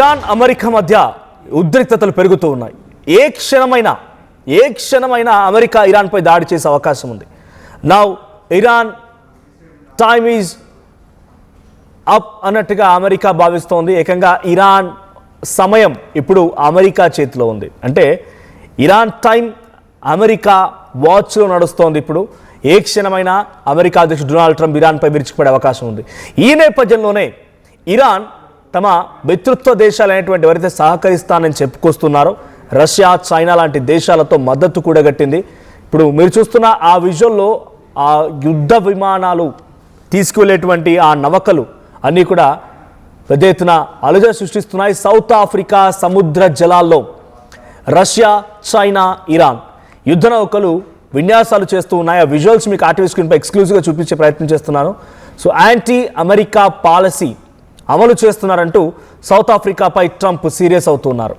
Iran America మధ్య ఉద్రిక్తతలు పెరుగుతూ ఉన్నాయి. ఏ క్షణమైనా అమెరికా ఇరాన్పై దాడి చేసే అవకాశం ఉంది. Now Iran time is up అన్నట్టుగా అమెరికా భావిస్తోంది. ఏకంగా ఇరాన్ సమయం ఇప్పుడు అమెరికా చేతిలో ఉంది. అంటే ఇరాన్ టైం అమెరికా వాచ్లో నడుస్తోంది. ఇప్పుడు ఏ క్షణమైనా అమెరికా అధ్యక్షుడు డొనాల్డ్ ట్రంప్ ఇరాన్పై విరుచుకుపడే అవకాశం ఉంది. ఈ నేపథ్యంలోనే ఇరాన్ తమ మిత్రత్వ దేశాలైనటువంటి ఎవరైతే సహకరిస్తానని చెప్పుకొస్తున్నారో రష్యా, చైనా లాంటి దేశాలతో మద్దతు కూడగట్టింది. ఇప్పుడు మీరు చూస్తున్న ఆ విజువల్లో ఆ యుద్ధ విమానాలు తీసుకువెళ్ళేటువంటి ఆ నౌకలు అన్నీ కూడా పెద్ద ఎత్తున అలజడి సృష్టిస్తున్నాయి. సౌత్ ఆఫ్రికా సముద్ర జలాల్లో రష్యా, చైనా, ఇరాన్ యుద్ధ నౌకలు విన్యాసాలు చేస్తూ ఉన్నాయి. ఆ విజువల్స్ మీకు ఆర్టీవీ స్క్రీన్పై ఎక్స్క్లూజివ్గా చూపించే ప్రయత్నం చేస్తున్నాను. సో యాంటీ అమెరికా పాలసీ అమలు చేస్తున్నారంటూ సౌత్ ఆఫ్రికాపై ట్రంప్ సీరియస్ అవుతున్నారు.